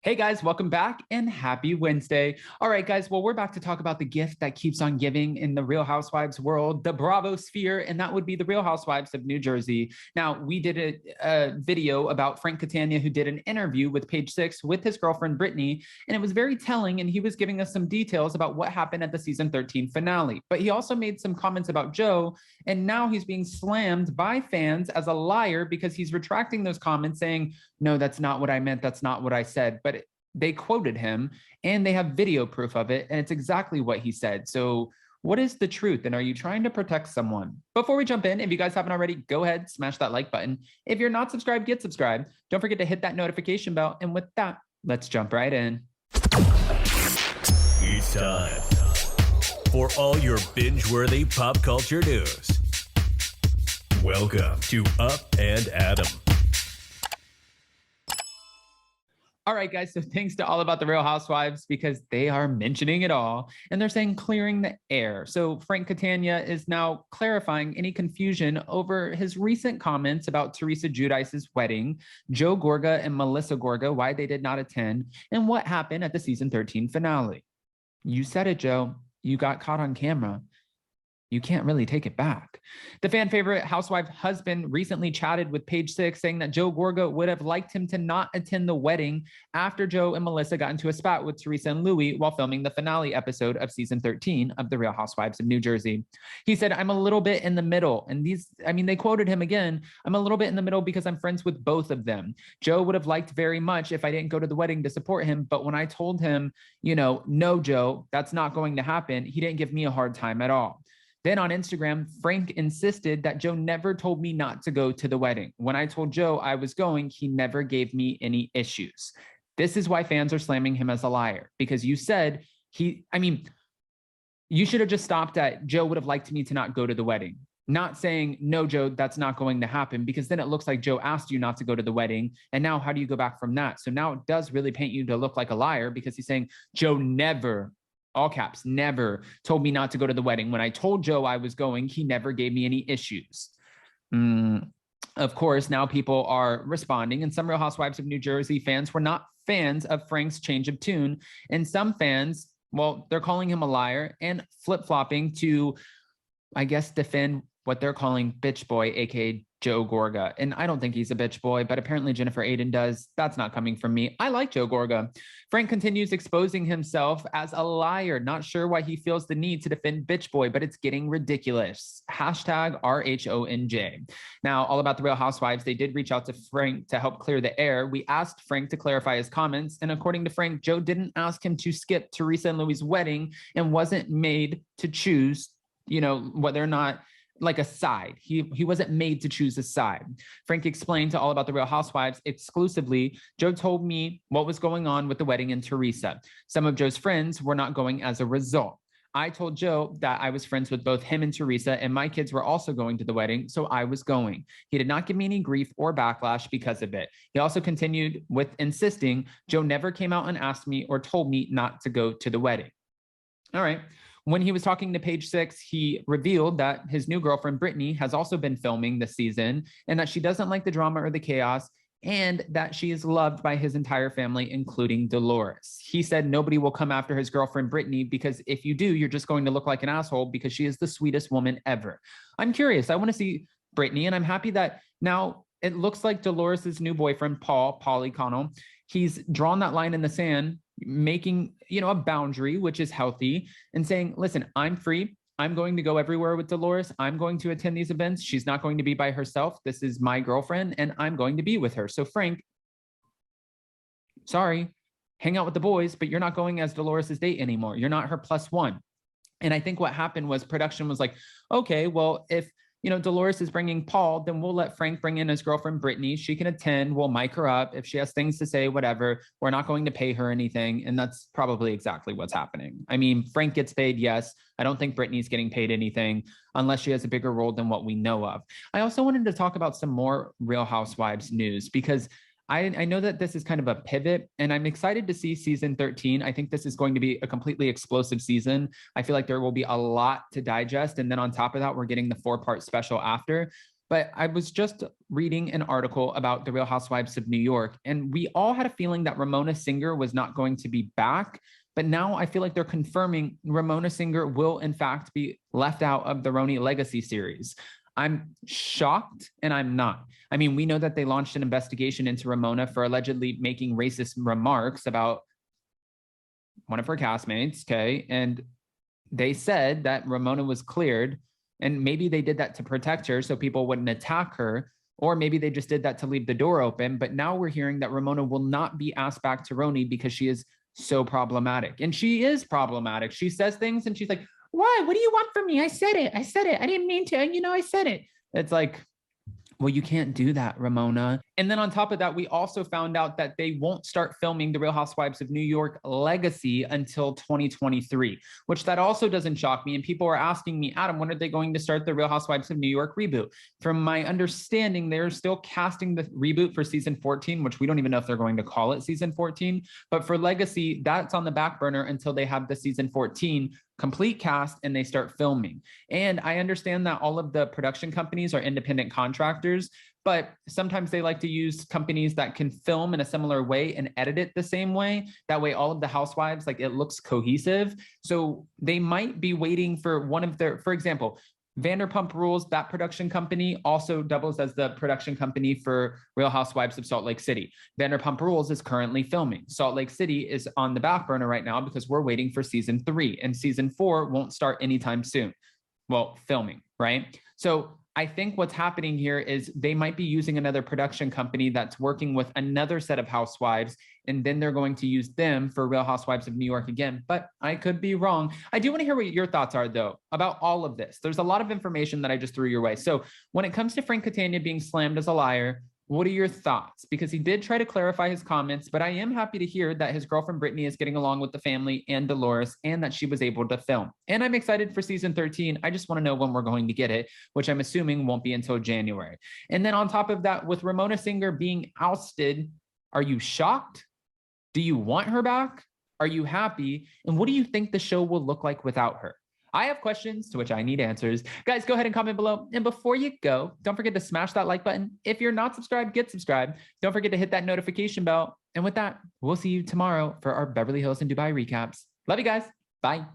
Hey guys, welcome back and happy Wednesday. All right, guys, well, we're back to talk about the gift that keeps on giving in the Real Housewives world, the Bravo sphere, and that would be the Real Housewives of New Jersey. Now, we did a video about Frank Catania, who did an interview with Page Six with his girlfriend, Brittany, and it was very telling, and he was giving us some details about what happened at the season 13 finale. But he also made some comments about Joe, and now he's being slammed by fans as a liar because he's retracting those comments saying, no, that's not what I meant, that's not what I said. But they quoted him and they have video proof of it, and it's exactly what he said. So what is the truth, and are you trying to protect someone? Before we jump in, if you guys haven't already, go ahead, smash that like button. If you're not subscribed, get subscribed. Don't forget to hit that notification bell, and with that, let's jump right in. It's time for all your binge-worthy pop culture news. Welcome to Up and Adam. All right, guys, so thanks to All About the Real Housewives, because they are mentioning it all, and they're saying clearing the air. So Frank Catania is now clarifying any confusion over his recent comments about Teresa Giudice's wedding, Joe Gorga and Melissa Gorga, why they did not attend, and what happened at the season 13 finale. You said it, Joe. You got caught on camera. You can't really take it back. The fan favorite housewife husband recently chatted with Page Six, saying that Joe Gorga would have liked him to not attend the wedding after Joe and Melissa got into a spat with Teresa and Louis while filming the finale episode of season 13 of The Real Housewives of New Jersey. He said, I'm a little bit in the middle. And they quoted him again. I'm a little bit in the middle because I'm friends with both of them. Joe would have liked very much if I didn't go to the wedding to support him. But when I told him, no, Joe, that's not going to happen, he didn't give me a hard time at all. Then on Instagram, Frank insisted that Joe never told me not to go to the wedding. When I told Joe I was going, he never gave me any issues. This is why fans are slamming him as a liar, because you said you should have just stopped at Joe would have liked me to not go to the wedding, not saying, no, Joe, that's not going to happen, because then it looks like Joe asked you not to go to the wedding. And now how do you go back from that? So now it does really paint you to look like a liar, because he's saying Joe never, all caps, never told me not to go to the wedding. When I told Joe I was going, he never gave me any issues. Of course, now people are responding, and some Real Housewives of New Jersey fans were not fans of Frank's change of tune. And some fans, well, they're calling him a liar and flip-flopping to, I guess, defend what they're calling bitch boy, aka Joe Gorga. And I don't think he's a bitch boy, but apparently Jennifer Aiden does. That's not coming from me. I like Joe Gorga. Frank continues exposing himself as a liar. Not sure why he feels the need to defend bitch boy, but it's getting ridiculous. Hashtag RHONJ. Now, All About the Real Housewives, they did reach out to Frank to help clear the air. We asked Frank to clarify his comments. And according to Frank, Joe didn't ask him to skip Teresa and Louis' wedding and wasn't made to choose, whether or not like a side. He wasn't made to choose a side. Frank explained to All About the Real Housewives exclusively, Joe told me what was going on with the wedding and Teresa. Some of Joe's friends were not going as a result. I told Joe that I was friends with both him and Teresa, and my kids were also going to the wedding, so I was going. He did not give me any grief or backlash because of it. He also continued with insisting Joe never came out and asked me or told me not to go to the wedding. All right. When he was talking to Page Six, he revealed that his new girlfriend, Brittany, has also been filming this season, and that she doesn't like the drama or the chaos, and that she is loved by his entire family, including Dolores. He said nobody will come after his girlfriend, Brittany, because if you do, you're just going to look like an asshole, because she is the sweetest woman ever. I'm curious. I want to see Brittany, and I'm happy that now it looks like Dolores' new boyfriend, Paulie Connell, he's drawn that line in the sand, making, a boundary, which is healthy, and saying, listen, I'm free. I'm going to go everywhere with Dolores. I'm going to attend these events. She's not going to be by herself. This is my girlfriend, and I'm going to be with her. So Frank, sorry, hang out with the boys, but you're not going as Dolores' date anymore. You're not her plus one. And I think what happened was production was like, okay, well, if Dolores is bringing Paul, then we'll let Frank bring in his girlfriend, Brittany. She can attend. We'll mic her up. If she has things to say, whatever, we're not going to pay her anything. And that's probably exactly what's happening. I mean, Frank gets paid, yes. I don't think Brittany's getting paid anything unless she has a bigger role than what we know of. I also wanted to talk about some more Real Housewives news, because I know that this is kind of a pivot, and I'm excited to see season 13. I think this is going to be a completely explosive season. I feel like there will be a lot to digest. And then on top of that, we're getting the 4-part special after. But I was just reading an article about the Real Housewives of New York, and we all had a feeling that Ramona Singer was not going to be back. But now I feel like they're confirming Ramona Singer will, in fact, be left out of the RHONJ Legacy series. I'm shocked and I'm not. I mean, we know that they launched an investigation into Ramona for allegedly making racist remarks about one of her castmates, okay? And they said that Ramona was cleared, and maybe they did that to protect her so people wouldn't attack her, or maybe they just did that to leave the door open. But now we're hearing that Ramona will not be asked back to RHONJ because she is so problematic. And she is problematic. She says things and she's like, why? What do you want from me? I said it. I said it. I didn't mean to. And I said it. It's like, well, you can't do that, Ramona. And then on top of that, we also found out that they won't start filming The Real Housewives of New York Legacy until 2023, which that also doesn't shock me. And people are asking me, Adam, when are they going to start The Real Housewives of New York reboot? From my understanding, they're still casting the reboot for season 14, which we don't even know if they're going to call it season 14. But for Legacy, that's on the back burner until they have the season 14 complete cast and they start filming. And I understand that all of the production companies are independent contractors, but sometimes they like to use companies that can film in a similar way and edit it the same way. That way, all of the housewives, like, it looks cohesive. So they might be waiting for one of their, for example, Vanderpump Rules, that production company, also doubles as the production company for Real Housewives of Salt Lake City. Vanderpump Rules is currently filming. Salt Lake City is on the back burner right now because we're waiting for season 3, and season 4 won't start anytime soon. Well, filming, right? So I think what's happening here is they might be using another production company that's working with another set of housewives, and then they're going to use them for Real Housewives of New York again. But I could be wrong. I do want to hear what your thoughts are, though, about all of this. There's a lot of information that I just threw your way. So when it comes to Frank Catania being slammed as a liar, what are your thoughts? Because he did try to clarify his comments, but I am happy to hear that his girlfriend Brittany is getting along with the family and Dolores, and that she was able to film. And I'm excited for season 13. I just want to know when we're going to get it, which I'm assuming won't be until January. And then on top of that, with Ramona Singer being ousted, are you shocked? Do you want her back? Are you happy? And what do you think the show will look like without her? I have questions to which I need answers. Guys, go ahead and comment below. And before you go, don't forget to smash that like button. If you're not subscribed, get subscribed. Don't forget to hit that notification bell. And with that, we'll see you tomorrow for our Beverly Hills and Dubai recaps. Love you guys. Bye.